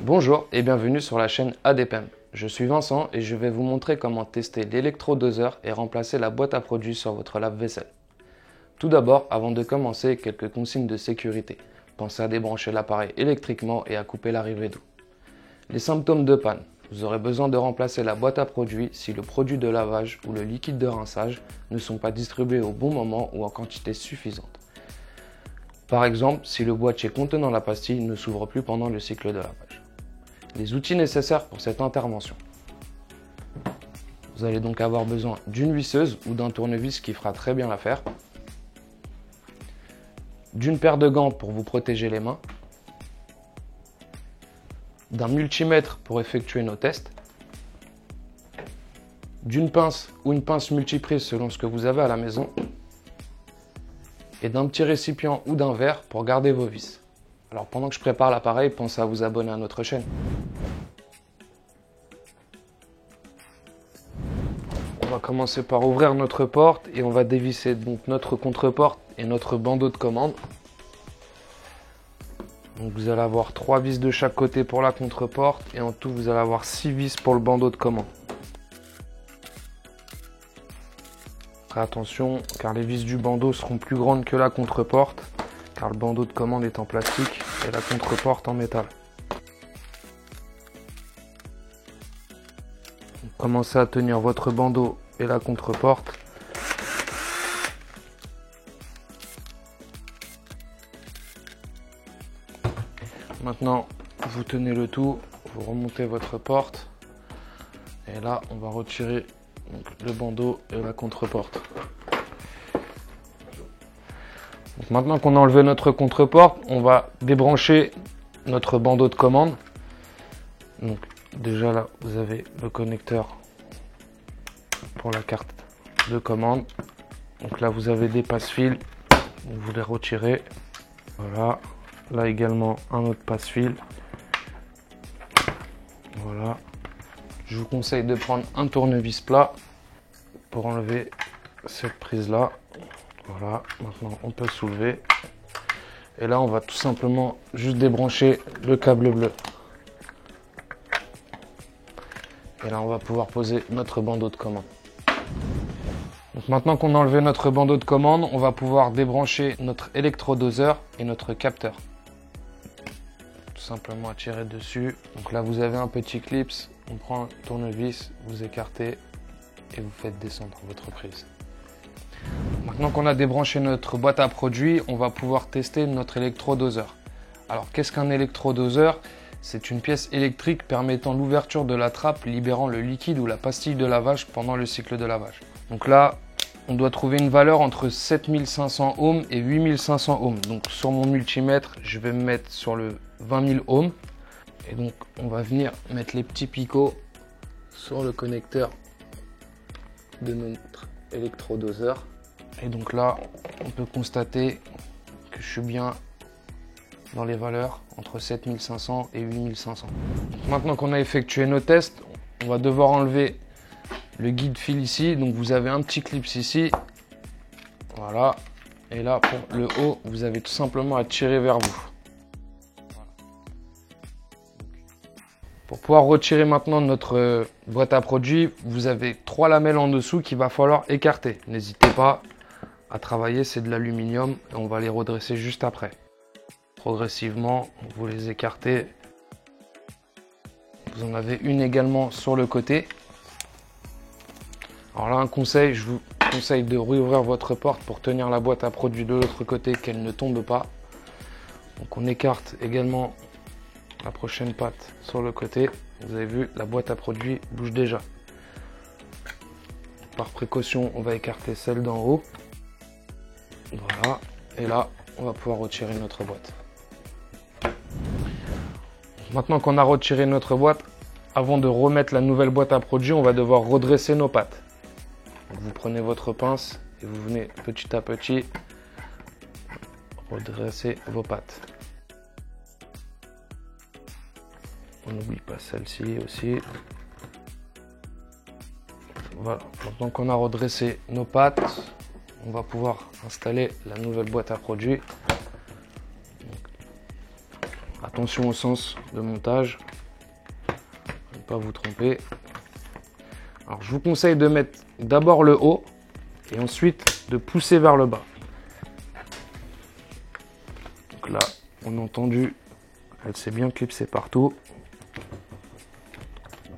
Bonjour et bienvenue sur la chaîne ADPM. Je suis Vincent et je vais vous montrer comment tester l'électrodoseur et remplacer la boîte à produits sur votre lave-vaisselle. Tout d'abord, avant de commencer, quelques consignes de sécurité. Pensez à débrancher l'appareil électriquement et à couper l'arrivée d'eau. Les symptômes de panne. Vous aurez besoin de remplacer la boîte à produits si le produit de lavage ou le liquide de rinçage ne sont pas distribués au bon moment ou en quantité suffisante. Par exemple, si le boîtier contenant la pastille ne s'ouvre plus pendant le cycle de lavage. Les outils nécessaires pour cette intervention. Vous allez donc avoir besoin d'une visseuse ou d'un tournevis qui fera très bien l'affaire, d'une paire de gants pour vous protéger les mains, d'un multimètre pour effectuer nos tests, d'une pince ou une pince multiprise selon ce que vous avez à la maison, et d'un petit récipient ou d'un verre pour garder vos vis. Alors pendant que je prépare l'appareil, pensez à vous abonner à notre chaîne. On va commencer par ouvrir notre porte et on va dévisser donc notre contre-porte et notre bandeau de commande. Donc vous allez avoir 3 vis de chaque côté pour la contre-porte et en tout vous allez avoir 6 vis pour le bandeau de commande. Attention car les vis du bandeau seront plus grandes que la contre-porte car le bandeau de commande est en plastique et la contre-porte en métal. Commencez à tenir votre bandeau et la contre-porte. Maintenant, vous tenez le tout, vous remontez votre porte et là, on va retirer donc, le bandeau et la contre-porte. Maintenant qu'on a enlevé notre contre-porte, on va débrancher notre bandeau de commande. Donc déjà là, vous avez le connecteur pour la carte de commande. Donc là, vous avez des passe-fils. Vous les retirez. Voilà. Là également un autre passe-fil. Voilà. Je vous conseille de prendre un tournevis plat pour enlever cette prise là. Voilà, maintenant on peut soulever. Et là on va tout simplement juste débrancher le câble bleu. Et là on va pouvoir poser notre bandeau de commande. Donc maintenant qu'on a enlevé notre bandeau de commande, on va pouvoir débrancher notre électrodoseur et notre capteur. Tout simplement à tirer dessus. Donc là vous avez un petit clips, on prend un tournevis, vous écartez et vous faites descendre votre prise. Maintenant qu'on a débranché notre boîte à produits, on va pouvoir tester notre électrodoseur. Alors qu'est-ce qu'un électrodoseur? C'est une pièce électrique permettant l'ouverture de la trappe libérant le liquide ou la pastille de lavage pendant le cycle de lavage. Donc là, on doit trouver une valeur entre 7500 ohms et 8500 ohms. Donc sur mon multimètre, je vais me mettre sur le 20 000 ohms. Et donc on va venir mettre les petits picots sur le connecteur de notre électrodoseur. Et donc là, on peut constater que je suis bien dans les valeurs entre 7500 et 8500. Maintenant qu'on a effectué nos tests, on va devoir enlever le guide fil ici. Donc vous avez un petit clip ici. Voilà. Et là, pour le haut, vous avez tout simplement à tirer vers vous. Pour pouvoir retirer maintenant notre boîte à produits, vous avez 3 lamelles en dessous qu'il va falloir écarter. N'hésitez pas à travailler, c'est de l'aluminium et on va les redresser juste après. Progressivement, vous les écartez. Vous en avez une également sur le côté. Alors là, un conseil, je vous conseille de rouvrir votre porte pour tenir la boîte à produits de l'autre côté, qu'elle ne tombe pas. Donc on écarte également la prochaine patte sur le côté. Vous avez vu, la boîte à produits bouge déjà. Par précaution, on va écarter celle d'en haut. Voilà. Et là, on va pouvoir retirer notre boîte. Maintenant qu'on a retiré notre boîte, avant de remettre la nouvelle boîte à produits, on va devoir redresser nos pattes. Donc vous prenez votre pince et vous venez petit à petit redresser vos pattes. On n'oublie pas celle-ci aussi. Voilà, maintenant qu'on a redressé nos pattes, on va pouvoir installer la nouvelle boîte à produits. Donc, attention au sens de montage. pas vous tromper. Alors je vous conseille de mettre d'abord le haut et ensuite de pousser vers le bas. Donc là, on a entendu, elle s'est bien clipsée partout.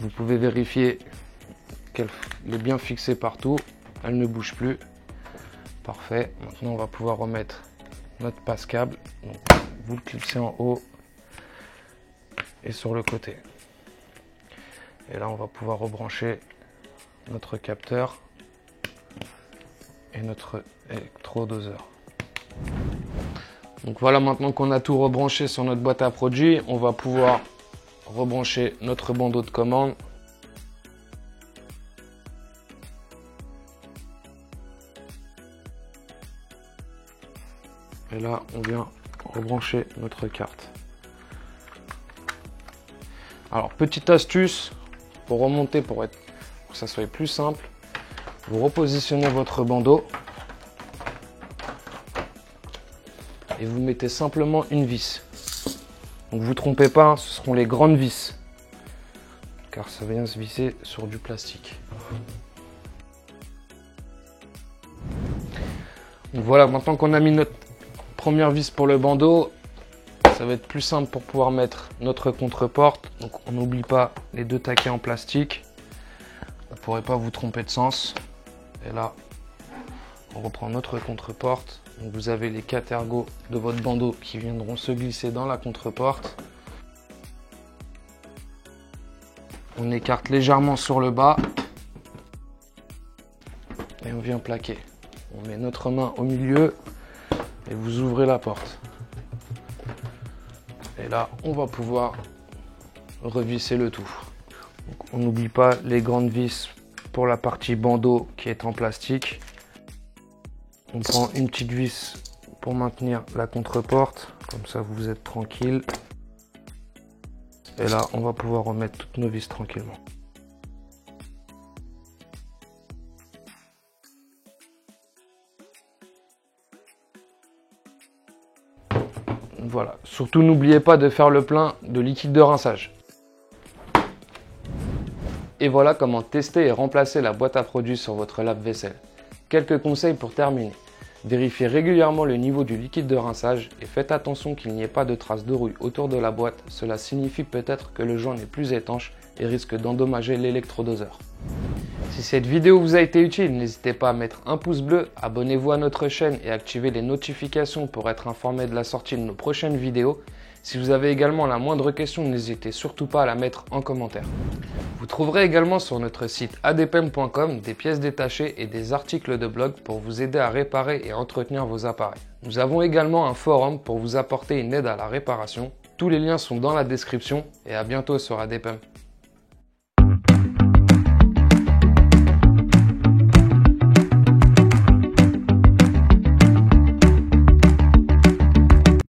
Vous pouvez vérifier qu'elle est bien fixée partout. Elle ne bouge plus. Parfait. Maintenant, on va pouvoir remettre notre passe-câble. Donc, vous le clipsez en haut et sur le côté. Et là, on va pouvoir rebrancher notre capteur et notre électrodoseur. Donc voilà, maintenant qu'on a tout rebranché sur notre boîte à produits, on va pouvoir rebrancher notre bandeau de commande. Et là, on vient rebrancher notre carte. Alors, petite astuce pour remonter, pour que ça soit plus simple, vous repositionnez votre bandeau et vous mettez simplement une vis. Donc vous ne trompez pas, ce seront les grandes vis, car ça vient se visser sur du plastique. Donc voilà, maintenant qu'on a mis notre première vis pour le bandeau, ça va être plus simple pour pouvoir mettre notre contreporte. Donc on n'oublie pas les deux taquets en plastique. Vous ne pourrez pas vous tromper de sens. Et là, on reprend notre contreporte. Donc vous avez les 4 ergots de votre bandeau qui viendront se glisser dans la contreporte. On écarte légèrement sur le bas. Et on vient plaquer. On met notre main au milieu et vous ouvrez la porte. Et là, on va pouvoir revisser le tout. Donc, on n'oublie pas les grandes vis pour la partie bandeau qui est en plastique. On prend une petite vis pour maintenir la contreporte, comme ça vous êtes tranquille. Et là, on va pouvoir remettre toutes nos vis tranquillement. Voilà, surtout n'oubliez pas de faire le plein de liquide de rinçage. Et voilà comment tester et remplacer la boîte à produits sur votre lave-vaisselle. Quelques conseils pour terminer. Vérifiez régulièrement le niveau du liquide de rinçage et faites attention qu'il n'y ait pas de traces de rouille autour de la boîte. Cela signifie peut-être que le joint n'est plus étanche et risque d'endommager l'électrodoseur. Si cette vidéo vous a été utile, n'hésitez pas à mettre un pouce bleu, abonnez-vous à notre chaîne et activez les notifications pour être informé de la sortie de nos prochaines vidéos. Si vous avez également la moindre question, n'hésitez surtout pas à la mettre en commentaire. Vous trouverez également sur notre site adepem.com des pièces détachées et des articles de blog pour vous aider à réparer et entretenir vos appareils. Nous avons également un forum pour vous apporter une aide à la réparation. Tous les liens sont dans la description et à bientôt sur Adepem.